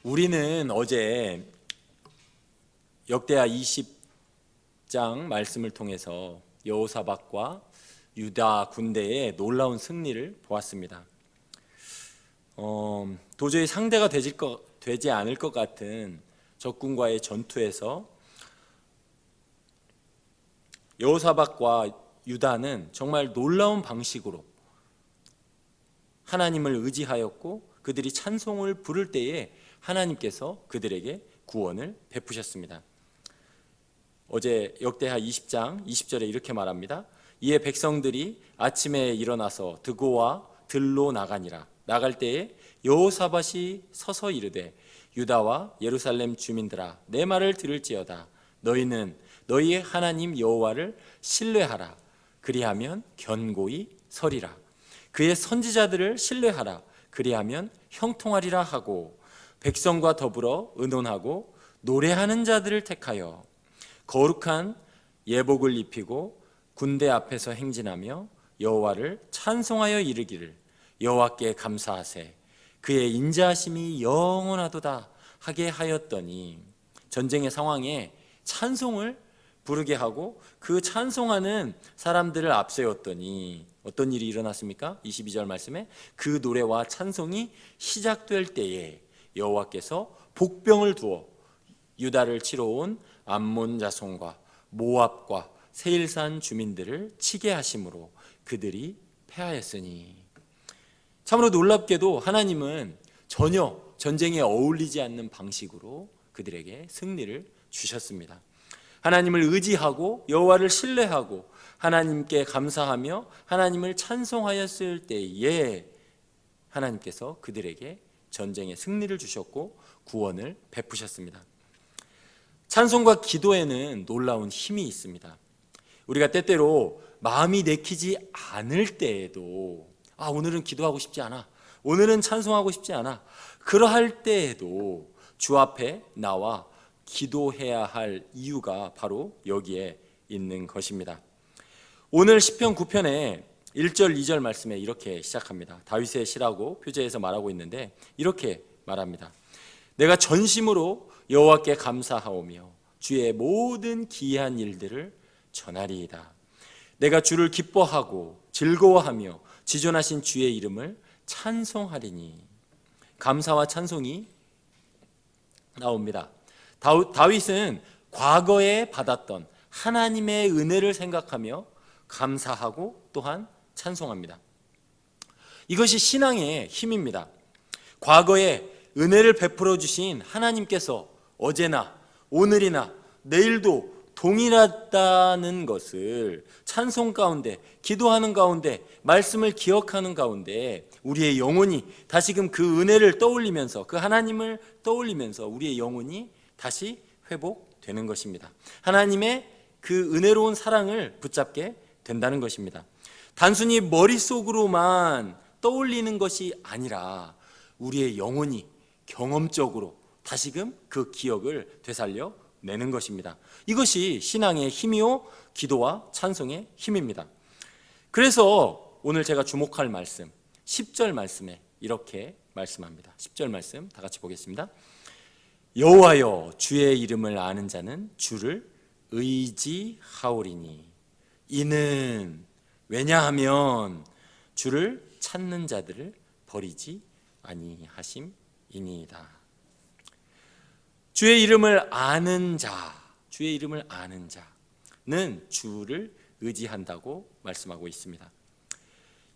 우리는 어제 역대하 20장 말씀을 통해서 여호사밧과 유다 군대의 놀라운 승리를 보았습니다. 도저히 상대가 되지 않을 것 같은 적군과의 전투에서 여호사밧과 유다는 정말 놀라운 방식으로 하나님을 의지하였고 그들이 찬송을 부를 때에 하나님께서 그들에게 구원을 베푸셨습니다. 어제 역대하 20장 20절에 이렇게 말합니다. 이에 백성들이 아침에 일어나서 드고와 들로 나가니라. 나갈 때에 여호사밧이 서서 이르되 유다와 예루살렘 주민들아 내 말을 들을지어다. 너희는 너희의 하나님 여호와를 신뢰하라. 그리하면 견고히 서리라. 그의 선지자들을 신뢰하라. 그리하면 형통하리라 하고 백성과 더불어 의논하고 노래하는 자들을 택하여 거룩한 예복을 입히고 군대 앞에서 행진하며 여호와를 찬송하여 이르기를 여호와께 감사하세 그의 인자하심이 영원하도다 하게 하였더니 전쟁의 상황에 찬송을 부르게 하고 그 찬송하는 사람들을 앞세웠더니 어떤 일이 일어났습니까? 22절 말씀에 그 노래와 찬송이 시작될 때에 여호와께서 복병을 두어 유다를 치러 온 암몬 자손과 모압과 세일산 주민들을 치게 하심으로 그들이 패하였으니 참으로 놀랍게도 하나님은 전혀 전쟁에 어울리지 않는 방식으로 그들에게 승리를 주셨습니다. 하나님을 의지하고 여호와를 신뢰하고 하나님께 감사하며 하나님을 찬송하였을 때에 하나님께서 그들에게 전쟁에 승리를 주셨고 구원을 베푸셨습니다. 찬송과 기도에는 놀라운 힘이 있습니다. 우리가 때때로 마음이 내키지 않을 때에도 오늘은 기도하고 싶지 않아, 오늘은 찬송하고 싶지 않아, 그러할 때에도 주 앞에 나와 기도해야 할 이유가 바로 여기에 있는 것입니다. 오늘 시편 9편에 1절 2절 말씀에 이렇게 시작합니다. 다윗의 시라고 표제에서 말하고 있는데 이렇게 말합니다. 내가 전심으로 여호와께 감사하오며 주의 모든 기이한 일들을 전하리이다. 내가 주를 기뻐하고 즐거워하며 지존하신 주의 이름을 찬송하리니. 감사와 찬송이 나옵니다. 다윗은 과거에 받았던 하나님의 은혜를 생각하며 감사하고 또한 찬송합니다. 이것이 신앙의 힘입니다. 과거에 은혜를 베풀어 주신 하나님께서 어제나 오늘이나 내일도 동일하다는 것을 찬송 가운데, 기도하는 가운데, 말씀을 기억하는 가운데 우리의 영혼이 다시금 그 은혜를 떠올리면서, 그 하나님을 떠올리면서 우리의 영혼이 다시 회복되는 것입니다. 하나님의 그 은혜로운 사랑을 붙잡게 된다는 것입니다. 단순히 머릿속으로만 떠올리는 것이 아니라 우리의 영혼이 경험적으로 다시금 그 기억을 되살려 내는 것입니다. 이것이 신앙의 힘이요 기도와 찬송의 힘입니다. 그래서 오늘 제가 주목할 말씀 10절 말씀에 이렇게 말씀합니다. 10절 말씀 다 같이 보겠습니다. 여호와여 주의 이름을 아는 자는 주를 의지하오리니 이는 왜냐하면 주를 찾는 자들을 버리지 아니하심이니이다. 주의 이름을 아는 자, 주의 이름을 아는 자는 주를 의지한다고 말씀하고 있습니다.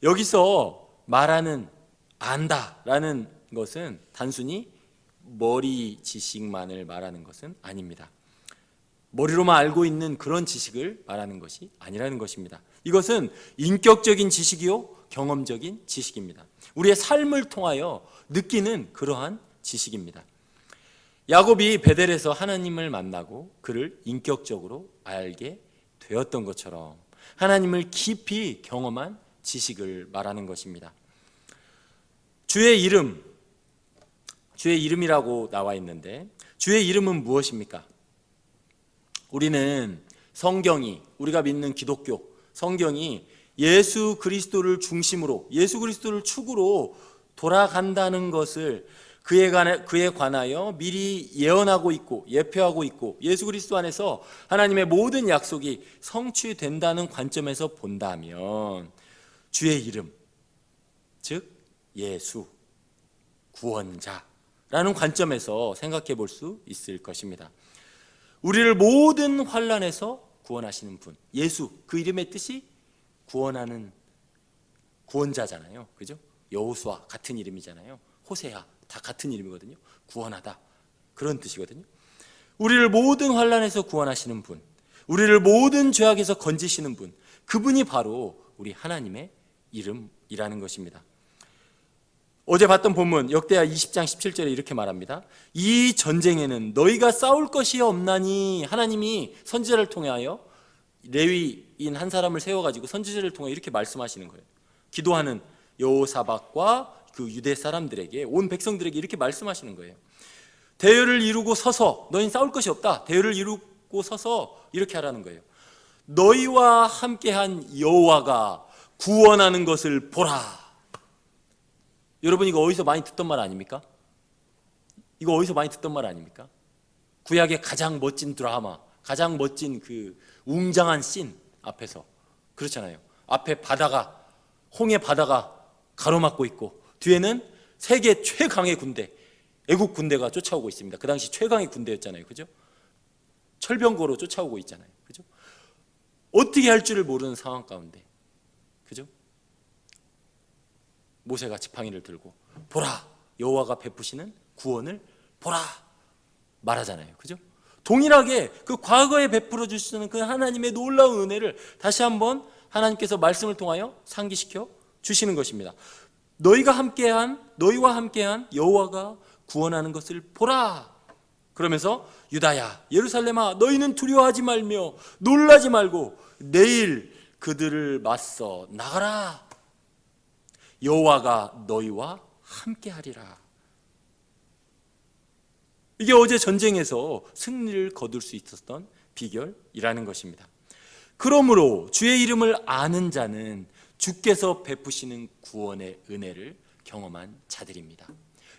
여기서 말하는 안다라는 것은 단순히 머리 지식만을 말하는 것은 아닙니다. 머리로만 알고 있는 그런 지식을 말하는 것이 아니라는 것입니다. 이것은 인격적인 지식이요 경험적인 지식입니다. 우리의 삶을 통하여 느끼는 그러한 지식입니다. 야곱이 베델에서 하나님을 만나고 그를 인격적으로 알게 되었던 것처럼 하나님을 깊이 경험한 지식을 말하는 것입니다. 주의 이름이라고 나와 있는데 주의 이름은 무엇입니까? 우리는 성경이, 우리가 믿는 기독교 성경이 예수 그리스도를 중심으로, 예수 그리스도를 축으로 돌아간다는 것을 그에 관하여 미리 예언하고 있고 예표하고 있고 예수 그리스도 안에서 하나님의 모든 약속이 성취된다는 관점에서 본다면 주의 이름, 즉 예수, 구원자라는 관점에서 생각해 볼 수 있을 것입니다. 우리를 모든 환난에서 구원하시는 분, 예수, 그 이름의 뜻이 구원하는 구원자잖아요. 그죠? 여호수아 같은 이름이잖아요. 호세아 다 같은 이름이거든요. 구원하다 그런 뜻이거든요. 우리를 모든 환난에서 구원하시는 분, 우리를 모든 죄악에서 건지시는 분, 그분이 바로 우리 하나님의 이름이라는 것입니다. 어제 봤던 본문 역대하 20장 17절에 이렇게 말합니다. 이 전쟁에는 너희가 싸울 것이 없나니, 하나님이 선지자를 통하여 레위인 한 사람을 세워가지고 선지자를 통해 이렇게 말씀하시는 거예요. 기도하는 여호사밧과 그 유대 사람들에게, 온 백성들에게 이렇게 말씀하시는 거예요. 대열을 이루고 서서, 너희는 싸울 것이 없다. 대열을 이루고 서서 이렇게 하라는 거예요. 너희와 함께한 여호와가 구원하는 것을 보라. 여러분, 이거 어디서 많이 듣던 말 아닙니까? 이거 어디서 많이 듣던 말 아닙니까? 구약의 가장 멋진 드라마, 가장 멋진 그 웅장한 씬 앞에서 그렇잖아요. 앞에 바다가, 홍해 바다가 가로막고 있고 뒤에는 세계 최강의 군대, 애국 군대가 쫓아오고 있습니다. 그 당시 최강의 군대였잖아요. 그죠? 철병거로 쫓아오고 있잖아요. 그죠? 어떻게 할 줄을 모르는 상황 가운데, 그죠? 모세가 지팡이를 들고 보라, 여호와가 베푸시는 구원을 보라 말하잖아요. 그죠? 동일하게 그 과거에 베풀어 주시는 그 하나님의 놀라운 은혜를 다시 한번 하나님께서 말씀을 통하여 상기시켜 주시는 것입니다. 너희와 함께한 여호와가 구원하는 것을 보라. 그러면서 유다야, 예루살렘아, 너희는 두려워하지 말며 놀라지 말고 내일 그들을 맞서 나가라. 여호와가 너희와 함께하리라. 이게 어제 전쟁에서 승리를 거둘 수 있었던 비결이라는 것입니다. 그러므로 주의 이름을 아는 자는 주께서 베푸시는 구원의 은혜를 경험한 자들입니다.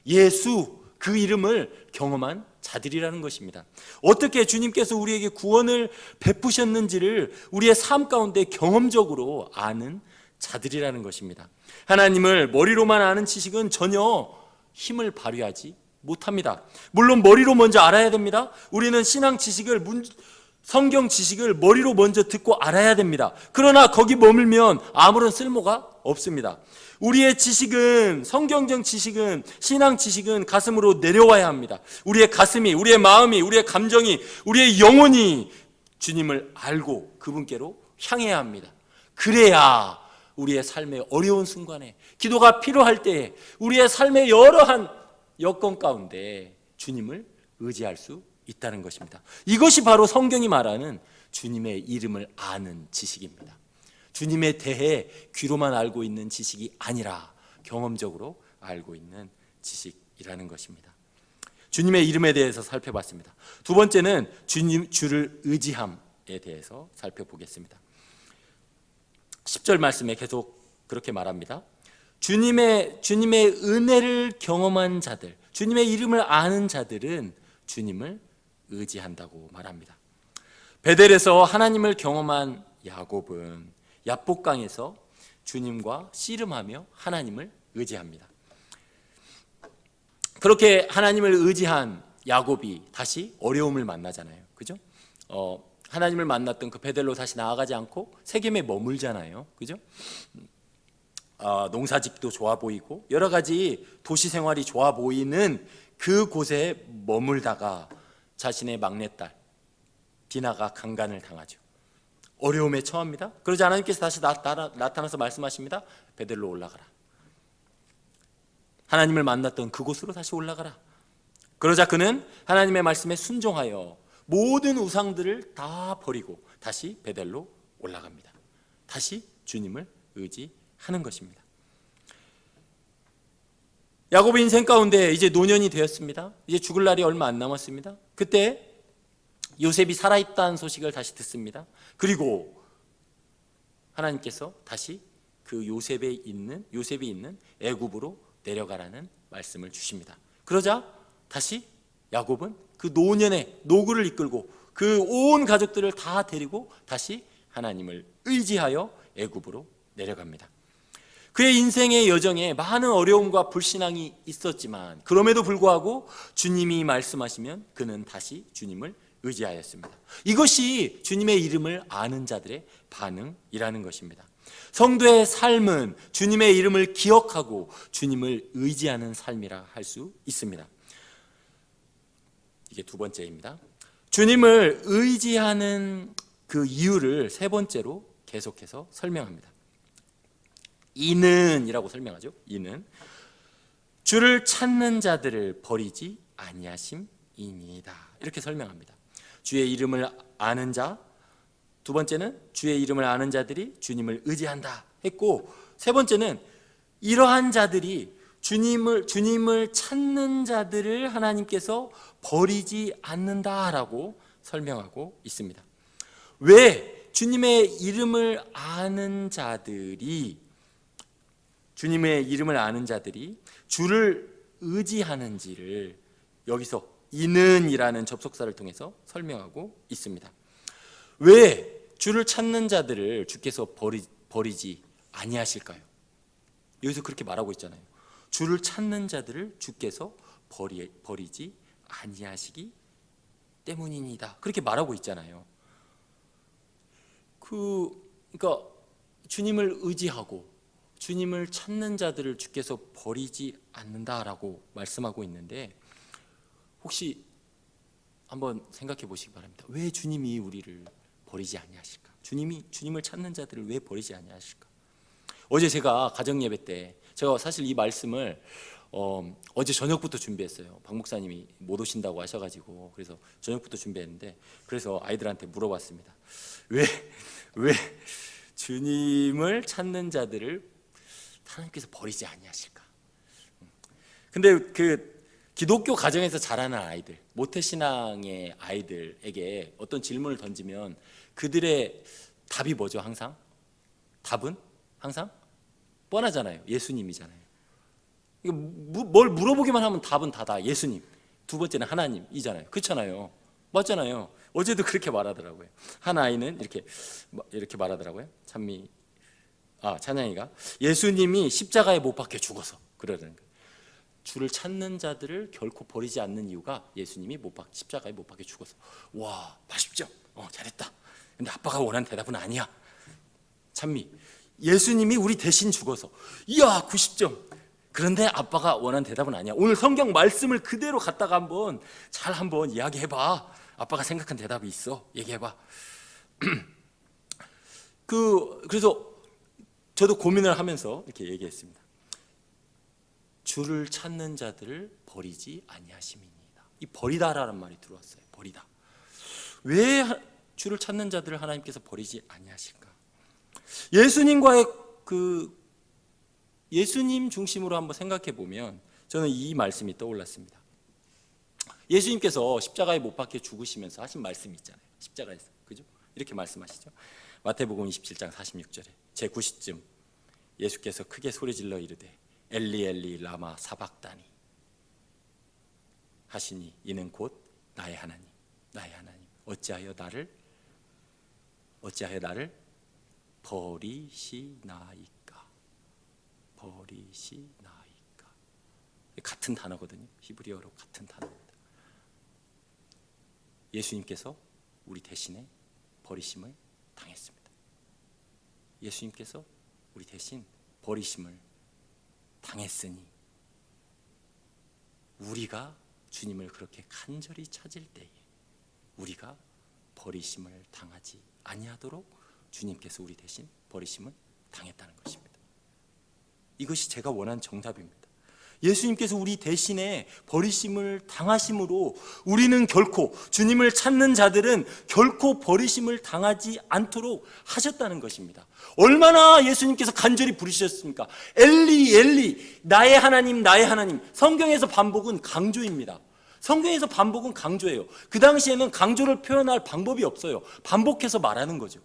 예수, 그 이름을 경험한 자들이라는 것입니다. 어떻게 주님께서 우리에게 구원을 베푸셨는지를 우리의 삶 가운데 경험적으로 아는 자들이라는 것입니다. 하나님을 머리로만 아는 지식은 전혀 힘을 발휘하지 못합니다. 물론 머리로 먼저 알아야 됩니다. 우리는 신앙 지식을, 성경 지식을 머리로 먼저 듣고 알아야 됩니다. 그러나 거기 머물면 아무런 쓸모가 없습니다. 우리의 지식은, 성경적 지식은, 신앙 지식은 가슴으로 내려와야 합니다. 우리의 가슴이, 우리의 마음이, 우리의 감정이, 우리의 영혼이 주님을 알고 그분께로 향해야 합니다. 그래야 우리의 삶의 어려운 순간에, 기도가 필요할 때에, 우리의 삶의 여러한 여건 가운데 주님을 의지할 수 있다는 것입니다. 이것이 바로 성경이 말하는 주님의 이름을 아는 지식입니다. 주님에 대해 귀로만 알고 있는 지식이 아니라 경험적으로 알고 있는 지식이라는 것입니다. 주님의 이름에 대해서 살펴봤습니다. 두 번째는 주를 의지함에 대해서 살펴보겠습니다. 10절 말씀에 계속 그렇게 말합니다. 주님의 은혜를 경험한 자들, 주님의 이름을 아는 자들은 주님을 의지한다고 말합니다. 베델에서 하나님을 경험한 야곱은 야복강에서 주님과 씨름하며 하나님을 의지합니다. 그렇게 하나님을 의지한 야곱이 다시 어려움을 만나잖아요. 그죠? 하나님을 만났던 그 베델로 다시 나아가지 않고 세겜에 머물잖아요. 그죠? 농사짓기도 좋아 보이고 여러 가지 도시 생활이 좋아 보이는 그곳에 머물다가 자신의 막내딸 디나가 강간을 당하죠. 어려움에 처합니다. 그러자 하나님께서 다시 나타나서 말씀하십니다. 베델로 올라가라. 하나님을 만났던 그곳으로 다시 올라가라. 그러자 그는 하나님의 말씀에 순종하여 모든 우상들을 다 버리고 다시 베델로 올라갑니다. 다시 주님을 의지하는 것입니다. 야곱의 인생 가운데 이제 노년이 되었습니다. 이제 죽을 날이 얼마 안 남았습니다. 그때 요셉이 살아있다는 소식을 다시 듣습니다. 그리고 하나님께서 다시 그 요셉이 있는 애굽으로 내려가라는 말씀을 주십니다. 그러자 다시 야곱은 그 노년의 노구를 이끌고 그 온 가족들을 다 데리고 다시 하나님을 의지하여 애굽으로 내려갑니다. 그의 인생의 여정에 많은 어려움과 불신앙이 있었지만 그럼에도 불구하고 주님이 말씀하시면 그는 다시 주님을 의지하였습니다. 이것이 주님의 이름을 아는 자들의 반응이라는 것입니다. 성도의 삶은 주님의 이름을 기억하고 주님을 의지하는 삶이라 할 수 있습니다. 이게 두 번째입니다. 주님을 의지하는 그 이유를 세 번째로 계속해서 설명합니다. 이는 이라고 설명하죠. 이는 주를 찾는 자들을 버리지 아니하심이니이다. 이렇게 설명합니다. 주의 이름을 아는 자, 두 번째는 주의 이름을 아는 자들이 주님을 의지한다 했고, 세 번째는 이러한 자들이 주님을 찾는 자들을 하나님께서 버리지 않는다라고 설명하고 있습니다. 왜 주님의 이름을 아는 자들이 주를 의지하는지를 여기서 이는이라는 접속사를 통해서 설명하고 있습니다. 왜 주를 찾는 자들을 주께서 버리지 아니하실까요? 여기서 그렇게 말하고 있잖아요. 주를 찾는 자들을 주께서 버리지 아니하시기 때문이니다. 그렇게 말하고 있잖아요. 그러니까 주님을 의지하고 주님을 찾는 자들을 주께서 버리지 않는다라고 말씀하고 있는데, 혹시 한번 생각해 보시기 바랍니다. 왜 주님이 우리를 버리지 아니하실까? 주님을 찾는 자들을 왜 버리지 아니하실까? 어제 제가 가정 예배 때 제가 사실 이 말씀을 어제 저녁부터 준비했어요. 박 목사님이 못 오신다고 하셔가지고, 그래서 저녁부터 준비했는데, 그래서 아이들한테 물어봤습니다. 왜 주님을 찾는 자들을 하나님께서 버리지 아니하실까? 근데 그 기독교 가정에서 자라는 아이들, 모태신앙의 아이들에게 어떤 질문을 던지면 그들의 답이 뭐죠? 항상? 답은 항상 뻔하잖아요. 예수님이잖아요. 뭘 물어보기만 하면 답은 다다. 예수님. 두 번째는 하나님이잖아요. 그렇잖아요. 맞잖아요. 어제도 그렇게 말하더라고요. 한 아이는 이렇게 말하더라고요. 찬양이가 예수님이 십자가에 못 박혀 죽어서 그러는 거예요. 주를 찾는 자들을 결코 버리지 않는 이유가 예수님이 십자가에 못 박혀 죽어서. 와, 80점. 잘했다. 근데 아빠가 원하는 대답은 아니야. 찬미, 예수님이 우리 대신 죽어서. 이야, 90점. 그런데 아빠가 원하는 대답은 아니야. 오늘 성경 말씀을 그대로 갖다가 한번 이야기해봐. 아빠가 생각한 대답이 있어. 얘기해봐. 그래서 저도 고민을 하면서 이렇게 얘기했습니다. 주를 찾는 자들을 버리지 아니하심이니이다. 이 버리다라는 말이 들어왔어요. 버리다. 왜 주를 찾는 자들을 하나님께서 버리지 아니하실까? 예수님과의 예수님 중심으로 한번 생각해 보면 저는 이 말씀이 떠올랐습니다. 예수님께서 십자가에 못 박혀 죽으시면서 하신 말씀이 있잖아요. 십자가에서. 그죠? 이렇게 말씀하시죠. 마태복음 27장 46절에 제90쯤 예수께서 크게 소리질러 이르되 엘리 엘리 라마 사박다니 하시니 이는 곧 나의 하나님 어찌하여 나를 버리시나이까. 같은 단어거든요. 히브리어로 같은 단어입니다. 예수님께서 우리 대신에 버리심을 당했습니다. 예수님께서 우리 대신 버리심을 당했으니 우리가 주님을 그렇게 간절히 찾을 때에 우리가 버리심을 당하지 아니하도록 주님께서 우리 대신 버리심을 당했다는 것입니다. 이것이 제가 원하는 정답입니다. 예수님께서 우리 대신에 버리심을 당하심으로 우리는 결코, 주님을 찾는 자들은 결코 버리심을 당하지 않도록 하셨다는 것입니다. 얼마나 예수님께서 간절히 부르셨습니까? 엘리 엘리 나의 하나님 나의 하나님. 성경에서 반복은 강조입니다. 성경에서 반복은 강조예요. 그 당시에는 강조를 표현할 방법이 없어요. 반복해서 말하는 거죠.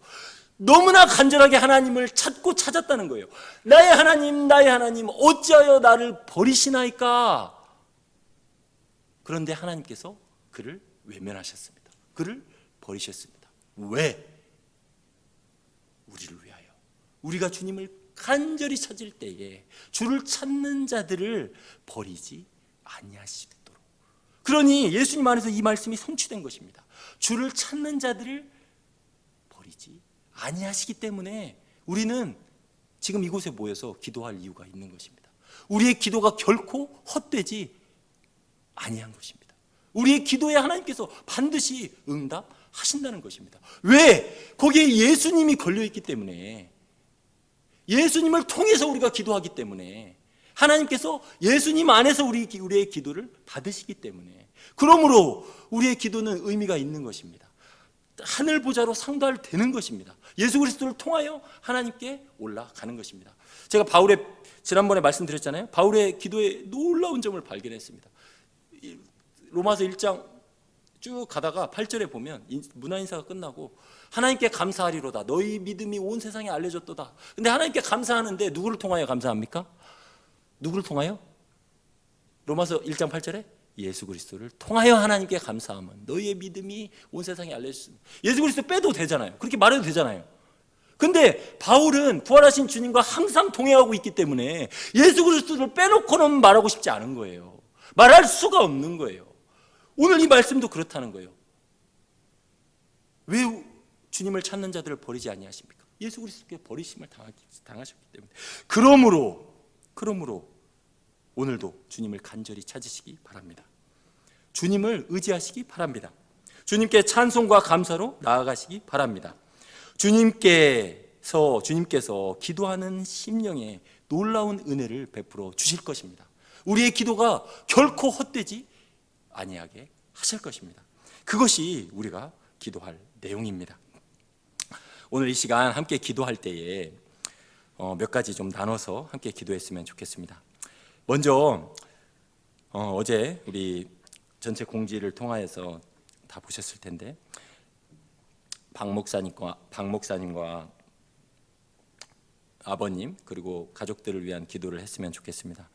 너무나 간절하게 하나님을 찾았다는 거예요. 나의 하나님 어찌하여 나를 버리시나이까? 그런데 하나님께서 그를 외면하셨습니다. 그를 버리셨습니다. 왜? 우리를 위하여. 우리가 주님을 간절히 찾을 때에 주를 찾는 자들을 버리지 아니하시도록. 그러니 예수님 안에서 이 말씀이 성취된 것입니다. 주를 찾는 자들을 버리지 아니하시기 때문에 우리는 지금 이곳에 모여서 기도할 이유가 있는 것입니다. 우리의 기도가 결코 헛되지 아니한 것입니다. 우리의 기도에 하나님께서 반드시 응답하신다는 것입니다. 왜? 거기에 예수님이 걸려있기 때문에, 예수님을 통해서 우리가 기도하기 때문에, 하나님께서 예수님 안에서 우리의 기도를 받으시기 때문에, 그러므로 우리의 기도는 의미가 있는 것입니다. 하늘 보좌로 상달되는 것입니다. 예수 그리스도를 통하여 하나님께 올라가는 것입니다. 제가 바울의, 지난번에 말씀드렸잖아요. 바울의 기도에 놀라운 점을 발견했습니다. 로마서 1장 쭉 가다가 8절에 보면 문화인사가 끝나고 하나님께 감사하리로다. 너희 믿음이 온 세상에 알려졌도다. 근데 하나님께 감사하는데 누구를 통하여 감사합니까? 누구를 통하여? 로마서 1장 8절에 예수 그리스도를 통하여 하나님께 감사하면 너희의 믿음이 온 세상에 알려졌습니다. 예수 그리스도 빼도 되잖아요. 그렇게 말해도 되잖아요. 근데 바울은 부활하신 주님과 항상 동행하고 있기 때문에 예수 그리스도를 빼놓고는 말하고 싶지 않은 거예요. 말할 수가 없는 거예요. 오늘 이 말씀도 그렇다는 거예요. 왜 주님을 찾는 자들을 버리지 아니하십니까? 예수 그리스도께 버리심을 당하셨기 때문에. 그러므로 오늘도 주님을 간절히 찾으시기 바랍니다. 주님을 의지하시기 바랍니다. 주님께 찬송과 감사로 나아가시기 바랍니다. 주님께서 기도하는 심령에 놀라운 은혜를 베풀어 주실 것입니다. 우리의 기도가 결코 헛되지 아니하게 하실 것입니다. 그것이 우리가 기도할 내용입니다. 오늘 이 시간 함께 기도할 때에 몇 가지 좀 나눠서 함께 기도했으면 좋겠습니다. 먼저 어제 우리 전체 공지를 통하여서 다 보셨을 텐데 박 목사님과 아버님 그리고 가족들을 위한 기도를 했으면 좋겠습니다.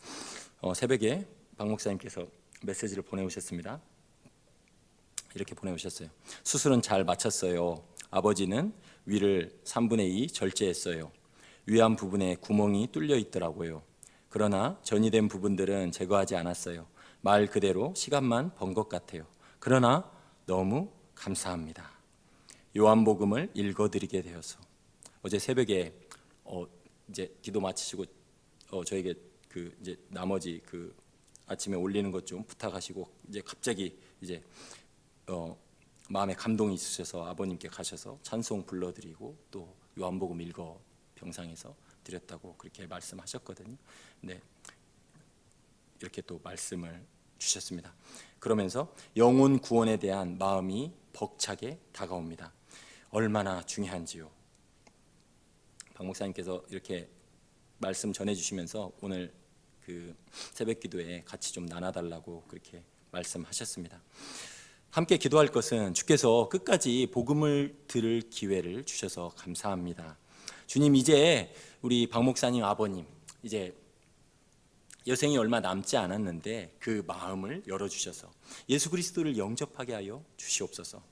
새벽에 박 목사님께서 메시지를 보내오셨습니다. 이렇게 보내오셨어요. 수술은 잘 마쳤어요. 아버지는 위를 3분의 2 절제했어요. 위암 부분에 구멍이 뚫려 있더라고요. 그러나 전이된 부분들은 제거하지 않았어요. 말 그대로 시간만 번 것 같아요. 그러나 너무 감사합니다. 요한복음을 읽어드리게 되어서 어제 새벽에 이제 기도 마치시고 저에게 이제 나머지 아침에 올리는 것 좀 부탁하시고 이제 갑자기 이제 마음에 감동이 있으셔서 아버님께 가셔서 찬송 불러드리고 또 요한복음 읽어 병상에서 드렸다고 그렇게 말씀하셨거든요. 네, 이렇게 또 말씀을 주셨습니다. 그러면서 영혼 구원에 대한 마음이 벅차게 다가옵니다. 얼마나 중요한지요. 박 목사님께서 이렇게 말씀 전해주시면서 오늘 새벽 기도에 같이 좀 나눠달라고 그렇게 말씀하셨습니다. 함께 기도할 것은 주께서 끝까지 복음을 들을 기회를 주셔서 감사합니다. 주님, 이제 우리 박 목사님 아버님 이제 여생이 얼마 남지 않았는데 그 마음을 열어주셔서 예수 그리스도를 영접하게 하여 주시옵소서.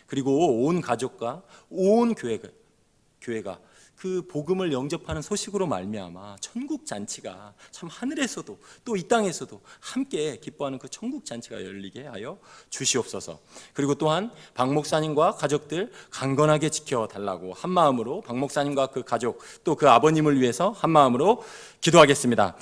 그리고 온 가족과 온 교회가 그 복음을 영접하는 소식으로 말미암아 천국 잔치가 참 하늘에서도 또 이 땅에서도 함께 기뻐하는 그 천국 잔치가 열리게 하여 주시옵소서. 그리고 또한 박 목사님과 가족들 강건하게 지켜달라고 한 마음으로 박 목사님과 그 가족 또 그 아버님을 위해서 한 마음으로 기도하겠습니다.